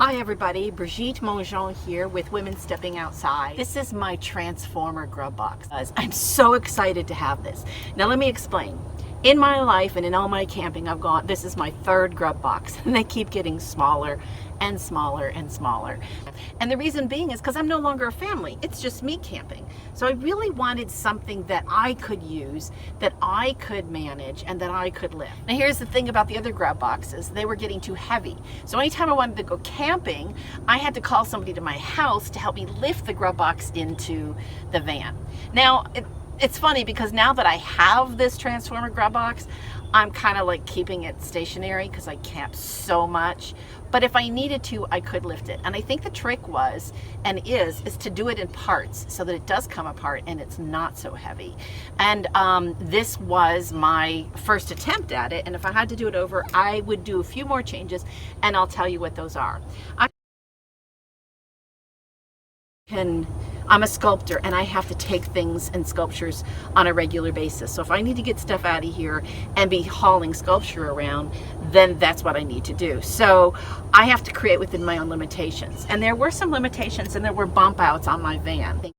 Hi everybody, Brigitte Mongeon here with Women Stepping Outside. This is my Transformer Grub Box. I'm so excited to have this. Now let me explain. In my life and in all my camping this is my third grub box and they keep getting smaller and smaller and smaller. And the reason being is because I'm no longer a family, it's just me camping. So I really wanted something that I could use, that I could manage, and that I could lift. Now here's the thing about the other grub boxes, they were getting too heavy. So anytime I wanted to go camping, I had to call somebody to my house to help me lift the grub box into the van. Now, it's funny because now that I have this Transformer Grub Box, I'm kind of like keeping it stationary because I camp so much. But if I needed to, I could lift it. And I think the trick was, and is to do it in parts so that it does come apart and it's not so heavy. And this was my first attempt at it. And if I had to do it over, I would do a few more changes and I'll tell you what those are. I'm a sculptor and I have to take things and sculptures on a regular basis. So if I need to get stuff out of here and be hauling sculpture around, then that's what I need to do. So I have to create within my own limitations. And there were some limitations and there were bump outs on my van.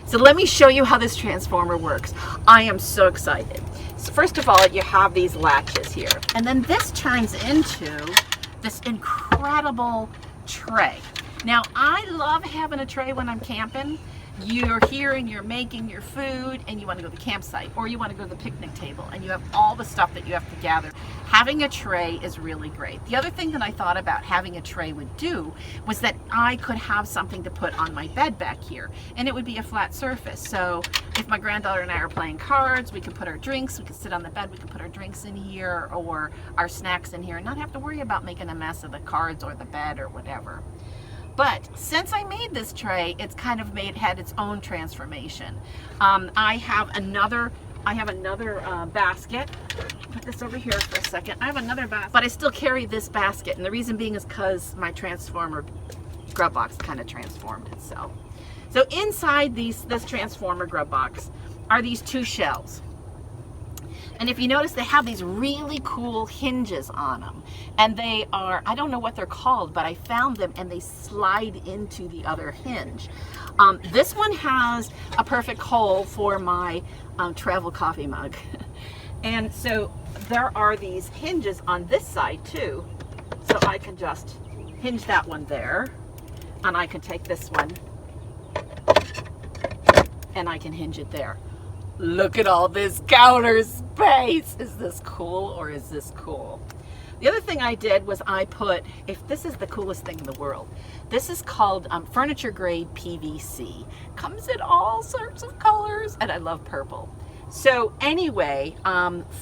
So let me show you how this transformer works. I am so excited. So first of all, you have these latches here. And then this turns into this incredible tray. Now I love having a tray when I'm camping. You're here and you're making your food and you want to go to the campsite or you want to go to the picnic table and you have all the stuff that you have to gather. Having a tray is really great. The other thing that I thought about having a tray would do was that I could have something to put on my bed back here and it would be a flat surface. So if my granddaughter and I are playing cards, we can put our drinks, we can sit on the bed, we can put our drinks in here or our snacks in here and not have to worry about making a mess of the cards or the bed or whatever. But since I made this tray, it's kind of had its own transformation. I have another basket. Put this over here for a second. I have another basket, but I still carry this basket, and the reason being is because my Transformer Grub Box kind of transformed itself. So inside this Transformer Grub Box are these two shelves. And if you notice, they have these really cool hinges on them. And they are, I don't know what they're called, but I found them and they slide into the other hinge. This one has a perfect hole for my travel coffee mug. And so there are these hinges on this side too. So I can just hinge that one there. And I can take this one and I can hinge it there. Look at all this counter space. Is this cool or is this cool? The other thing I did was this is the coolest thing in the world. This is called furniture grade PVC. Comes in all sorts of colors and I love purple. So anyway,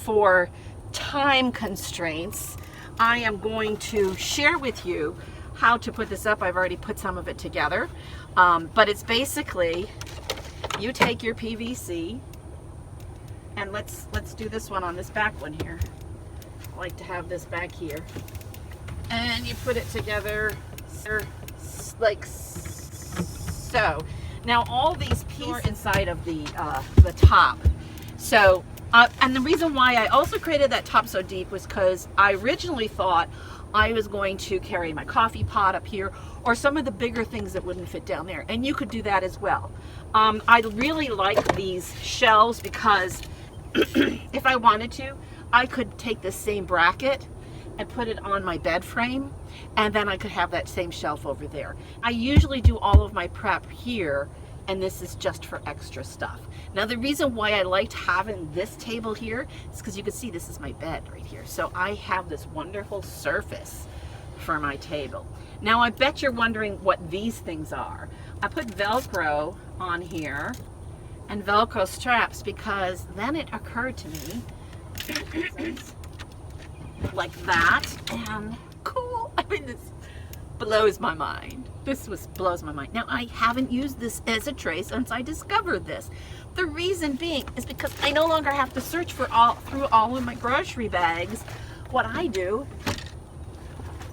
for time constraints, I am going to share with you how to put this up. I've already put some of it together, but it's basically, you take your PVC, and let's do this one on this back one here. I like to have this back here. And you put it together like so. Now all these pieces are inside of the top. So, and the reason why I also created that top so deep was because I originally thought I was going to carry my coffee pot up here or some of the bigger things that wouldn't fit down there. And you could do that as well. I really like these shelves because if I wanted to, I could take this same bracket and put it on my bed frame, and then I could have that same shelf over there. I usually do all of my prep here, and this is just for extra stuff. Now the reason why I liked having this table here is because you can see this is my bed right here. So I have this wonderful surface for my table. Now I bet you're wondering what these things are. I put Velcro on here and Velcro straps because then it occurred to me like that, and cool. I mean, this blows my mind. Blows my mind. Now I haven't used this as a tray since I discovered this. The reason being is because I no longer have to search through all of my grocery bags. What I do,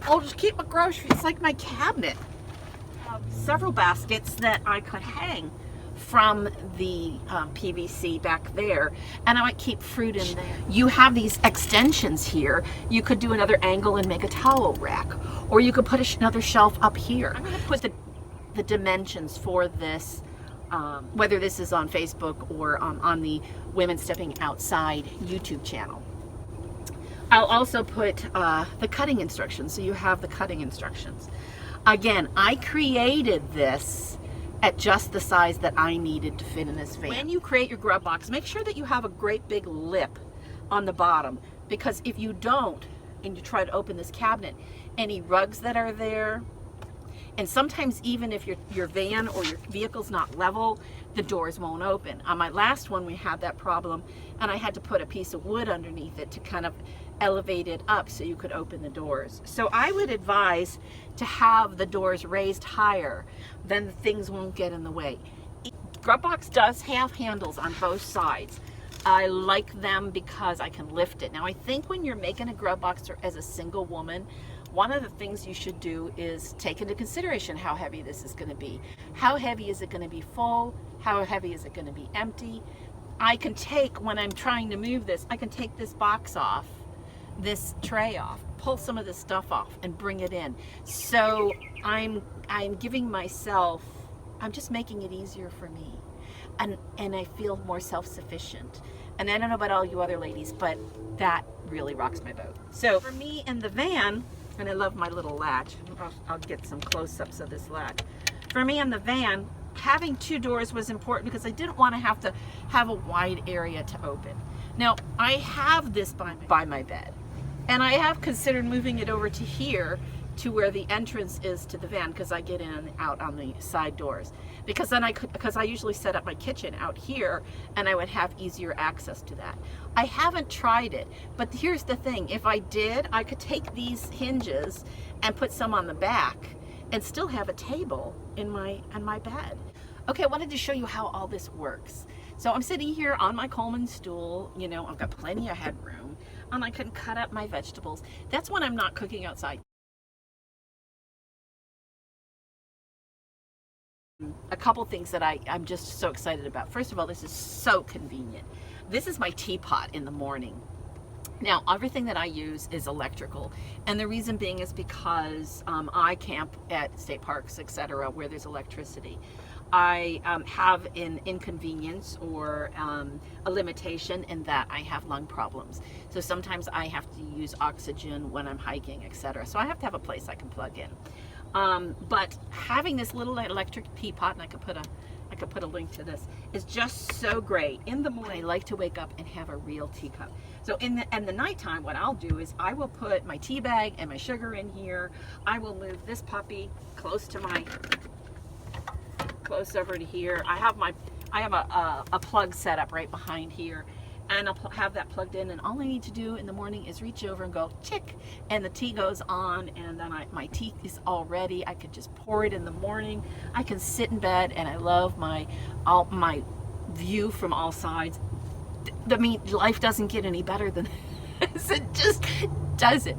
I'll just keep my groceries. It's like my cabinet. I have several baskets that I could hang from the PVC back there, and I might keep fruit in there. You have these extensions here. You could do another angle and make a towel rack, or you could put another shelf up here. I'm going to put the dimensions for this, whether this is on Facebook or on the Women Stepping Outside YouTube channel. I'll also put the cutting instructions, so you have the cutting instructions. Again, I created this at just the size that I needed to fit in this van. When you create your grub box, make sure that you have a great big lip on the bottom, because if you don't, and you try to open this cabinet, any rugs that are there, and sometimes even if your van or your vehicle's not level, the doors won't open. On my last one, we had that problem, and I had to put a piece of wood underneath it to kind of elevate it up so you could open the doors. So I would advise to have the doors raised higher, then things won't get in the way. Grub box does have handles on both sides. I like them because I can lift it. Now I think when you're making a grub box as a single woman, one of the things you should do is take into consideration how heavy this is going to be. How heavy is it going to be full? How heavy is it going to be empty? I can take, when I'm trying to move this, I can take this box off, this tray off, pull some of this stuff off and bring it in. So I'm giving myself, I'm just making it easier for me. And I feel more self-sufficient. And I don't know about all you other ladies, but that really rocks my boat. So for me in the van, and I love my little latch. I'll get some close-ups of this latch. For me in the van, having two doors was important because I didn't want to have a wide area to open. Now, I have this by my bed, and I have considered moving it over to here to where the entrance is to the van, because I get in and out on the side doors. Because then because I usually set up my kitchen out here, and I would have easier access to that. I haven't tried it, but here's the thing. If I did, I could take these hinges and put some on the back and still have a table in my bed. Okay, I wanted to show you how all this works. So I'm sitting here on my Coleman stool, you know, I've got plenty of headroom, and I can cut up my vegetables. That's when I'm not cooking outside. A couple things that I'm just so excited about. First of all, this is so convenient. This is my teapot in the morning. Now, everything that I use is electrical, and the reason being is because I camp at state parks, etc., where there's electricity. I have an inconvenience or a limitation in that I have lung problems. So sometimes I have to use oxygen when I'm hiking, etc. So I have to have a place I can plug in. But having this little electric teapot, and I could put a link to this, is just so great. In the morning, I like to wake up and have a real teacup. So in the nighttime, what I'll do is I will put my tea bag and my sugar in here. I will move this puppy close over to here. I have a plug set up right behind here, and I'll have that plugged in, and all I need to do in the morning is reach over and go chick, and the tea goes on, and then my tea is all ready. I could just pour it in the morning. I can sit in bed, and I love my view from all sides. I mean, life doesn't get any better than this. It just doesn't.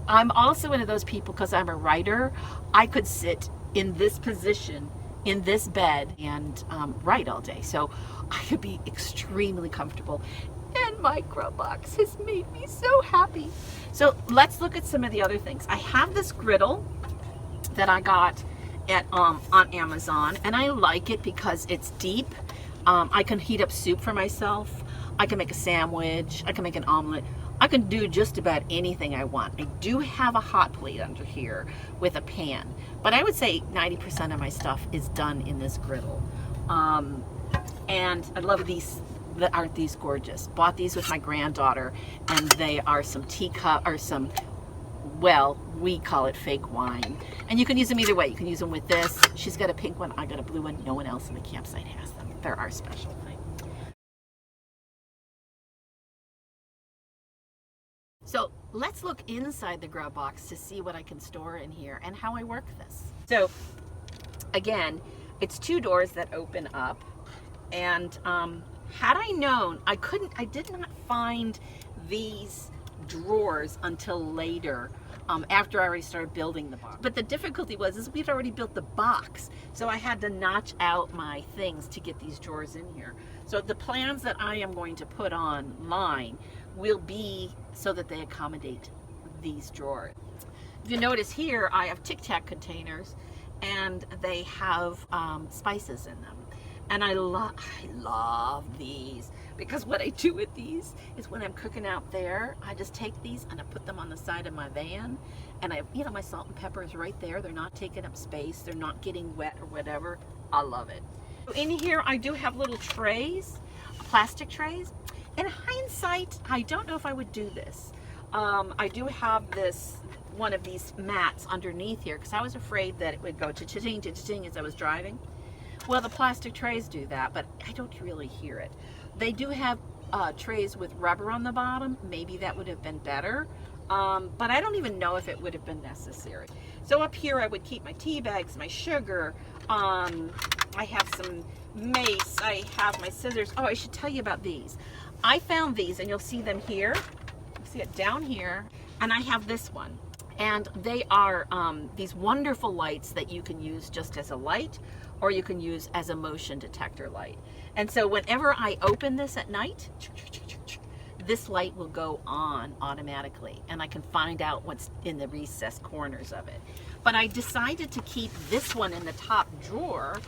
I'm also one of those people, because I'm a writer, I could sit in this position in this bed and write all day. So I could be extremely comfortable, and my grub box has made me so happy. So let's look at some of the other things. I have this griddle that I got at on Amazon, and I like it because it's deep. I can heat up soup for myself. I can make a sandwich. I can make an omelet. I can do just about anything I want. I do have a hot plate under here with a pan, but I would say 90% of my stuff is done in this griddle. And I love these. Aren't these gorgeous? Bought these with my granddaughter, and they are some teacup, or some, well, we call it fake wine. And you can use them either way. You can use them with this. She's got a pink one, I got a blue one. No one else in the campsite has them. They're our special thing. So let's look inside the grub box to see what I can store in here and how I work this. So again, it's two doors that open up, and had I known, I did not find these drawers until later, after I already started building the box. But the difficulty was we'd already built the box, so I had to notch out my things to get these drawers in here. So the plans that I am going to put online will be so that they accommodate these drawers. If you notice here, I have Tic Tac containers, and they have spices in them. And I love these, because what I do with these is when I'm cooking out there, I just take these and I put them on the side of my van, and my salt and pepper is right there. They're not taking up space. They're not getting wet or whatever. I love it. In here, I do have little trays, plastic trays. In hindsight, I don't know if I would do this. I do have one of these mats underneath here, because I was afraid that it would go cha-ching, cha-ching as I was driving. Well, the plastic trays do that, but I don't really hear it. They do have trays with rubber on the bottom. Maybe that would have been better, but I don't even know if it would have been necessary. So up here, I would keep my tea bags, my sugar. I have some mace. I have my scissors. Oh, I should tell you about these. I found these, and you'll see them here. You see it down here, and I have this one. And they are these wonderful lights that you can use just as a light, or you can use as a motion detector light. And so whenever I open this at night, this light will go on automatically, and I can find out what's in the recessed corners of it. But I decided to keep this one in the top drawer,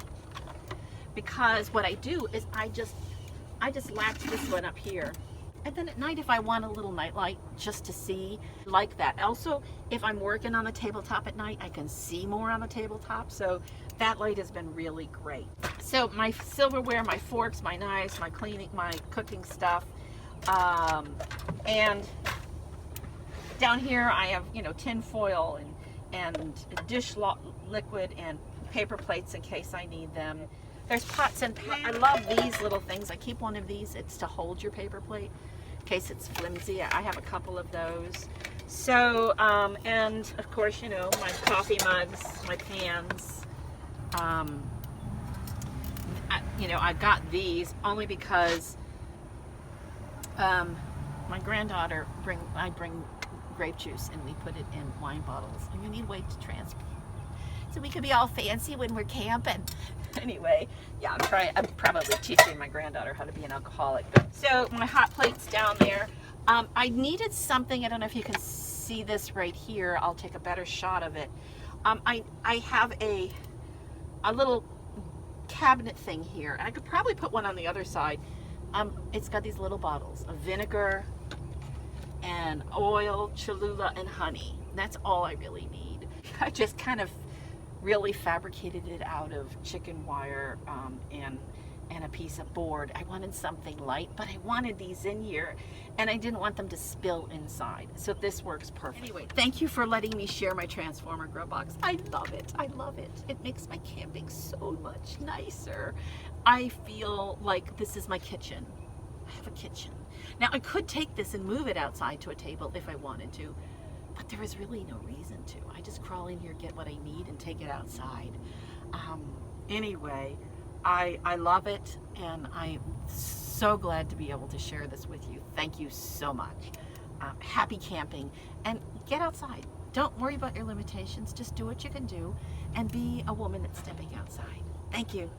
because what I do is I just latch this one up here. And then at night, if I want a little night light just to see, like that. Also, if I'm working on the tabletop at night, I can see more on the tabletop. So that light has been really great. So my silverware, my forks, my knives, my cleaning, my cooking stuff. And down here I have, tin foil and dish liquid and paper plates in case I need them. There's pots and pans. I love these little things. I keep one of these. It's to hold your paper plate in case it's flimsy. I have a couple of those. So, and of course, my coffee mugs, my pans. I got these only because my granddaughter I bring grape juice, and we put it in wine bottles, and you need a way to transport. So we could be all fancy when we're camping. Anyway, yeah, I'm probably teaching my granddaughter how to be an alcoholic. So my hot plate's down there. I needed something, I don't know if you can see this right here. I'll take a better shot of it. I have a little cabinet thing here. I could probably put one on the other side. It's got these little bottles of vinegar and oil, Cholula, and honey. That's all I really need. I just kind of really fabricated it out of chicken wire and a piece of board. I wanted something light, but I wanted these in here, and I didn't want them to spill inside. So this works perfect. Anyway, thank you for letting me share my Transformer Grub Box. I love it. I love it. It makes my camping so much nicer. I feel like this is my kitchen. I have a kitchen. Now, I could take this and move it outside to a table if I wanted to, but there is really no reason to. I just crawl in here, get what I need, and take it outside. Anyway, I love it, and I'm so glad to be able to share this with you. Thank you so much. Happy camping, and get outside. Don't worry about your limitations. Just do what you can do, and be a woman that's stepping outside. Thank you.